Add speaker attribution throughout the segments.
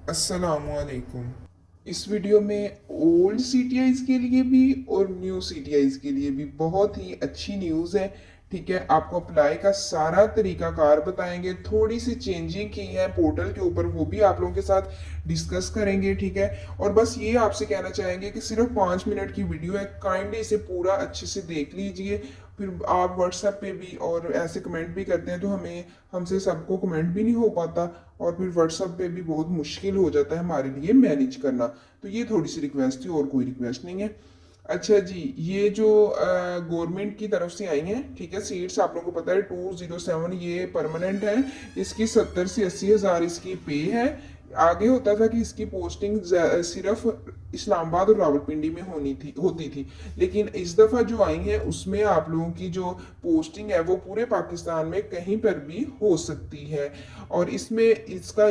Speaker 1: अस्सलामुअलैकुम। इस वीडियो में ओल्ड सीटीआईज के लिए भी और न्यू सीटीआईज के लिए भी बहुत ही अच्छी न्यूज़ है। ठीक है, आपको अप्लाई का सारा तरीकाकार बताएंगे। थोड़ी सी चेंजिंग की है पोर्टल के ऊपर, वो भी आप लोगों के साथ डिस्कस करेंगे। ठीक है, और बस ये आपसे कहना चाहेंगे कि सिर्फ 5 मिनट की वीडियो है, काइंडली इसे पूरा अच्छे से देख लीजिए। फिर आप व्हाट्सएप पे भी और ऐसे कमेंट भी करते हैं तो हमसे सबको कमेंट भी नहीं हो पाता, और फिर व्हाट्सएप पे भी बहुत मुश्किल हो जाता है हमारे लिए मैनेज करना। तो ये थोड़ी सी रिक्वेस्ट थी, और कोई रिक्वेस्ट नहीं है। अच्छा जी, ये जो गवर्नमेंट की तरफ से आई हैं, ठीक है, सीट्स आप लोगों को पता है 207, ये परमानेंट है। इसकी 70 से 80 हज़ार इसकी पे है। आगे होता था कि इसकी पोस्टिंग सिर्फ इस्लामाबाद और रावलपिंडी में होती थी, लेकिन इस दफ़ा जो आई है उसमें आप लोगों की जो पोस्टिंग है वो पूरे पाकिस्तान में कहीं पर भी हो सकती है। और इसमें इसका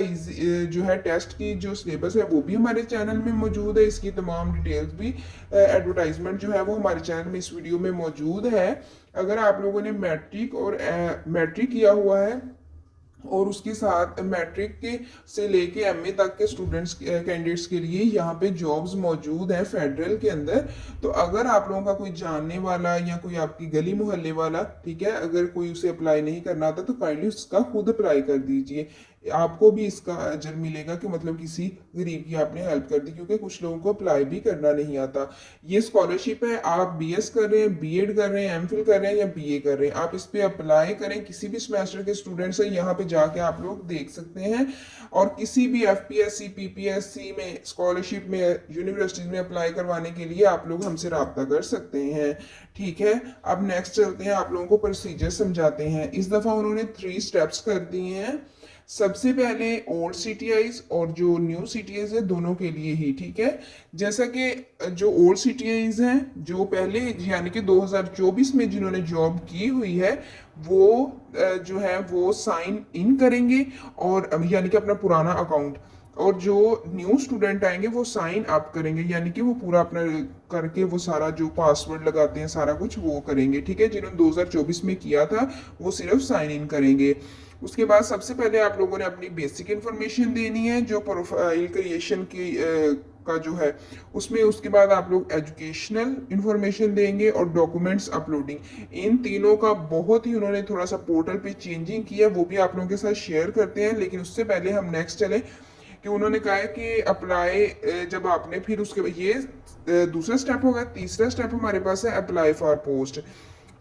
Speaker 1: जो है टेस्ट की जो सिलेबस है वो भी हमारे चैनल में मौजूद है। इसकी तमाम डिटेल्स भी, एडवर्टाइजमेंट जो है वो हमारे चैनल में इस वीडियो में मौजूद है। अगर आप लोगों ने मैट्रिक किया हुआ है और उसके साथ मैट्रिक के से लेके एमए तक के स्टूडेंट्स कैंडिडेट्स के लिए यहाँ पे जॉब्स मौजूद हैं फेडरल के अंदर। तो अगर आप लोगों का कोई जानने वाला या कोई आपकी गली मोहल्ले वाला, ठीक है, अगर कोई उसे अप्लाई नहीं करना आता तो काइंडली उसका खुद अप्लाई कर दीजिए। आपको भी इसका अजर मिलेगा कि मतलब किसी गरीब की आपने हेल्प कर दी, क्योंकि कुछ लोगों को अप्लाई भी करना नहीं आता। ये स्कॉलरशिप है, आप बीएस कर रहे हैं, बीएड कर रहे हैं, एमफिल कर रहे हैं या बीए कर रहे हैं, आप इस पे अप्लाई करें। किसी भी सेमेस्टर के स्टूडेंट्स हैं, यहाँ पे जाके आप लोग देख सकते हैं। और किसी भी एफपीएससी पीपीएससी में स्कॉलरशिप में यूनिवर्सिटीज में अप्लाई करवाने के लिए आप लोग हमसे रब्ता कर सकते हैं। ठीक है, अब नेक्स्ट चलते हैं, आप लोगों को प्रोसीजर समझाते हैं। इस दफ़ा उन्होंने 3 स्टेप्स कर दिए हैं। सबसे पहले ओल्ड सीटीआईज और जो न्यू सीटीआईज है दोनों के लिए ही, ठीक है। जैसा कि जो ओल्ड सीटीआईज हैं जो पहले यानी कि 2024 में जिन्होंने जॉब की हुई है वो जो है वो साइन इन करेंगे, और यानी कि अपना पुराना अकाउंट। और जो न्यू स्टूडेंट आएंगे वो साइन अप करेंगे, यानी कि वो पूरा अपना करके वो सारा जो पासवर्ड लगाते हैं सारा कुछ वो करेंगे। ठीक है, जिन्होंने 2024 में किया था वो सिर्फ साइन इन करेंगे। उसके बाद सबसे पहले आप लोगों ने अपनी बेसिक इन्फॉर्मेशन देनी है जो प्रोफाइल क्रिएशन की का जो है उसमें। उसके बाद आप लोग एजुकेशनल इन्फॉर्मेशन देंगे और डॉक्यूमेंट्स अपलोडिंग। इन तीनों का बहुत ही उन्होंने थोड़ा सा पोर्टल पे चेंजिंग किया, वो भी आप लोगों के साथ शेयर करते हैं। लेकिन उससे पहले हम नेक्स्ट चले कि उन्होंने कहा है कि अप्लाई जब आपने, फिर उसके ये दूसरा स्टेप होगा। तीसरा स्टेप हमारे पास है अप्लाई फॉर पोस्ट।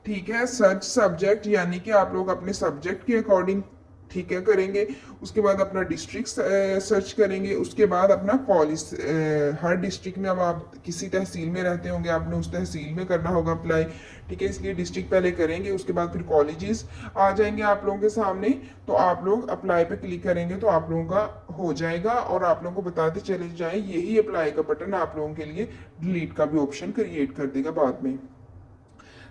Speaker 1: ठीक है, सर्च सब्जेक्ट, यानी कि आप लोग अपने सब्जेक्ट के अकॉर्डिंग, ठीक है, करेंगे। उसके बाद अपना डिस्ट्रिक्ट सर्च करेंगे। उसके बाद अपना कॉलेज, हर डिस्ट्रिक्ट में, अब आप किसी तहसील में रहते होंगे आपने उस तहसील में करना होगा अप्लाई। ठीक है, इसलिए डिस्ट्रिक्ट पहले करेंगे, उसके बाद फिर कॉलेजेस आ जाएंगे आप लोगों के सामने। तो आप लोग अप्लाई पे क्लिक करेंगे तो आप लोगों का हो जाएगा। और आप लोगों को बताते चले जाएं, यही अप्लाई का बटन आप लोगों के लिए डिलीट का भी ऑप्शन क्रिएट कर देगा बाद में।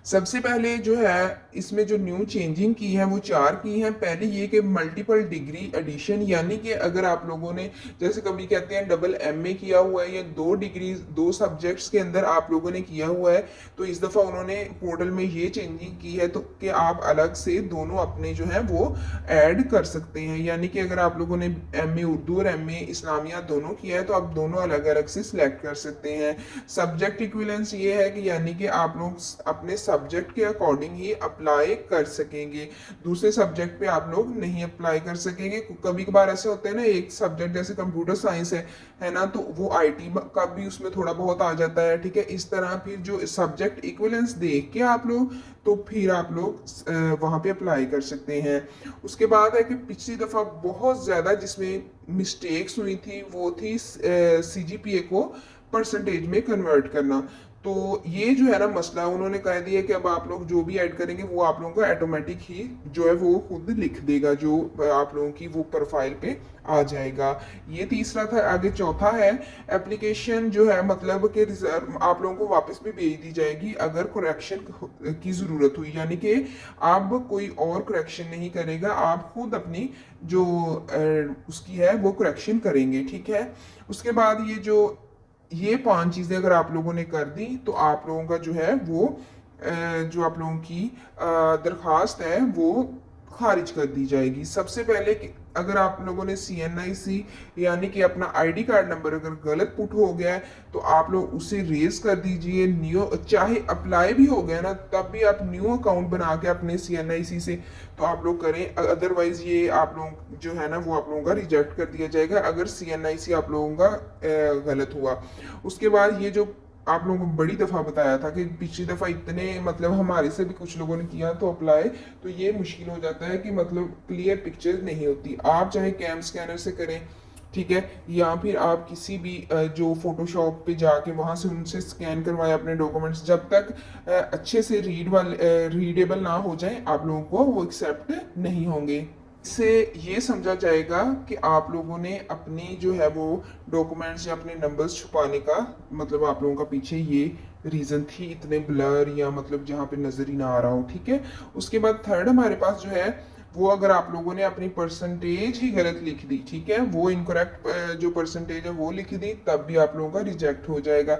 Speaker 1: सबसे पहले जो है इसमें जो न्यू चेंजिंग की है वो 4 की है। पहले ये कि मल्टीपल डिग्री एडिशन, यानी कि अगर आप लोगों ने जैसे कभी कहते हैं डबल एमए किया हुआ है या 2 डिग्री 2 सब्जेक्ट्स के अंदर आप लोगों ने किया हुआ है, तो इस दफ़ा उन्होंने पोर्टल में ये चेंजिंग की है तो कि आप अलग से दोनों अपने जो है वो ऐड कर सकते हैं। यानी कि अगर आप लोगों ने एमए उर्दू और एमए इस्लामिया दोनों किया है तो आप दोनों अलग अलग से सिलेक्ट कर सकते हैं। सब्जेक्ट इक्विवेलेंस ये है कि यानी कि आप लोग अपने सब्जेक्ट के अकॉर्डिंग ही अप्लाई कर सकेंगे, दूसरे सब्जेक्ट पे आप लोग नहीं अप्लाई कर सकेंगे। कभी कभार ऐसे होते हैं ना, एक सब्जेक्ट जैसे कंप्यूटर साइंस है ना, तो वो आईटी का भी उसमें थोड़ा बहुत आ जाता है। ठीक है, इस तरह फिर जो सब्जेक्ट इक्विवेलेंस देख के आप लोग, तो फिर आप लोग वहाँ पे अप्लाई कर सकते हैं। उसके बाद है कि पिछली दफ़ा बहुत ज़्यादा जिसमें मिस्टेक्स हुई थी वो थी सीजीपीए को परसेंटेज में कन्वर्ट करना। तो ये जो है ना मसला उन्होंने कह दिया कि अब आप लोग जो भी ऐड करेंगे वो आप लोगों को ऑटोमेटिक ही जो है वो खुद लिख देगा, जो आप लोगों की वो प्रोफाइल पे आ जाएगा। ये तीसरा था। आगे चौथा है एप्लीकेशन जो है मतलब कि रिजर्व आप लोगों को वापस भी भेज दी जाएगी अगर करेक्शन की ज़रूरत हुई, यानी कि अब कोई और करेक्शन नहीं करेगा, आप खुद अपनी जो उसकी है वो करेक्शन करेंगे। ठीक है, उसके बाद ये 5 चीज़ें अगर आप लोगों ने कर दी तो आप लोगों का जो है वो जो आप लोगों की दरख्वास्त है वो खारिज कर दी जाएगी। सबसे पहले अगर आप लोगों ने CNIC यानी कि अपना ID कार्ड नंबर अगर गलत पुट हो गया है तो आप लोग उसे रेज कर दीजिए। न्यू चाहे अप्लाई भी हो गया ना तब भी आप न्यू अकाउंट बना के अपने CNIC से तो आप लोग करें, अदरवाइज ये आप लोग जो है ना वो आप लोगों का रिजेक्ट कर दिया जाएगा अगर CNIC आप लोगों का गलत हुआ। उसके बाद ये जो आप लोगों को बड़ी दफ़ा बताया था कि पिछली दफ़ा इतने मतलब हमारे से भी कुछ लोगों ने किया तो अप्लाई, तो ये मुश्किल हो जाता है कि मतलब क्लियर पिक्चर नहीं होती। आप चाहे कैम स्कैनर से करें, ठीक है, या फिर आप किसी भी जो फोटोशॉप पे जाके वहाँ से उनसे स्कैन करवाए अपने डॉक्यूमेंट्स, जब तक अच्छे से रीडेबल ना हो जाए आप लोगों को वो एक्सेप्ट नहीं होंगे। इससे ये समझा जाएगा कि आप लोगों ने अपनी जो है वो डॉक्यूमेंट्स या अपने नंबर्स छुपाने का मतलब आप लोगों का पीछे ये रीज़न थी, इतने ब्लर या मतलब जहाँ पे नज़र ही ना आ रहा हो, ठीक है। उसके बाद थर्ड हमारे पास जो है वो अगर आप लोगों ने अपनी परसेंटेज ही गलत लिख दी, ठीक है, वो इनकरेक्ट जो परसेंटेज है वो लिख दी, तब भी आप लोगों का रिजेक्ट हो जाएगा।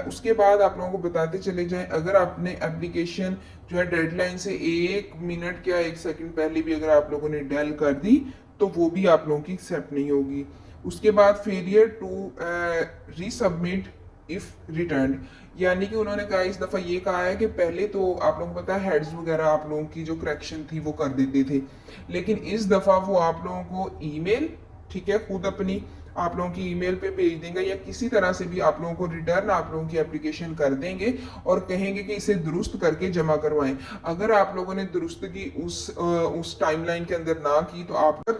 Speaker 1: उसके बाद आप लोगों को बताते चले जाएं, अगर आपने एप्लीकेशन जो है डेडलाइन से 1 मिनट या 1 सेकंड पहले भी अगर आप लोगों ने डेल कर दी तो वो भी आप लोगों की एक्सेप्ट नहीं होगी। उसके बाद failure to resubmit if return, यानी कि उन्होंने कहा इस दफ़ा ये कहा है कि पहले तो आप लोगों को पता है हेड्स वगैरह आप लोगों की जो करेक्शन थी वो कर देते थे, लेकिन इस दफ़ा वो आप लोगों को ईमेल, ठीक है, खुद अपनी आप लोगों की ईमेल पे भेज देंगे या किसी तरह से भी आप लोगों को रिटर्न आप लोगों की एप्लीकेशन कर देंगे और कहेंगे कि इसे दुरुस्त करके जमा करवाएं। अगर आप लोगों ने दुरुस्तगी उस टाइमलाइन के अंदर ना की तो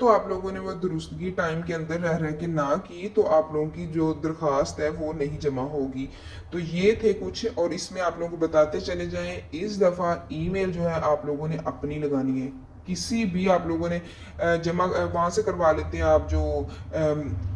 Speaker 1: आप लोगों ने वो दुरुस्तगी टाइम के अंदर रह रह के ना की तो आप लोगों की जो दरखास्त है वो नहीं जमा होगी। तो ये थे कुछ, और इसमें आप लोगों को बताते चले जाएं, इस दफ़ा ईमेल जो है आप लोगों ने अपनी लगानी है। किसी भी आप लोगों ने जमा वहाँ से करवा लेते हैं, आप जो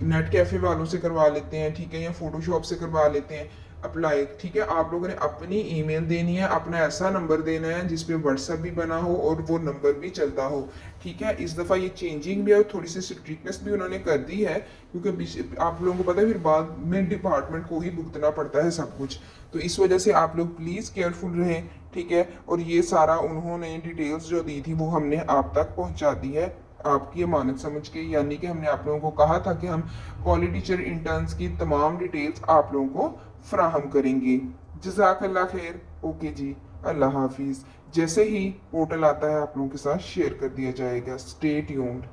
Speaker 1: नेट कैफ़े वालों से करवा लेते हैं, ठीक है, या फोटोशॉप से करवा लेते हैं अप्लाई, ठीक है, आप लोगों ने अपनी ईमेल देनी है, अपना ऐसा नंबर देना है जिसपे व्हाट्सएप भी बना हो और वो नंबर भी चलता हो, ठीक है। इस दफ़ा ये चेंजिंग भी है और थोड़ी सी स्ट्रिक्टनेस भी उन्होंने कर दी है, क्योंकि आप लोगों को पता है फिर बाद में डिपार्टमेंट को ही भुगतना पड़ता है सब कुछ, तो इस वजह से आप लोग प्लीज़ केयरफुल रहें, ठीक है। और ये सारा उन्होंने डिटेल्स जो दी थी वो हमने आप तक पहुंचा दी है आपकी अमानत समझ के, यानी कि हमने आप लोगों को कहा था कि हम क्वालिटी टीचर इंटर्न्स की तमाम डिटेल्स आप लोगों को फ्राहम करेंगे। जज़ाकल्लाह खैर, ओके जी, अल्लाह हाफिज़। जैसे ही पोर्टल आता है आप लोगों के साथ शेयर कर दिया जाएगा। Stay tuned.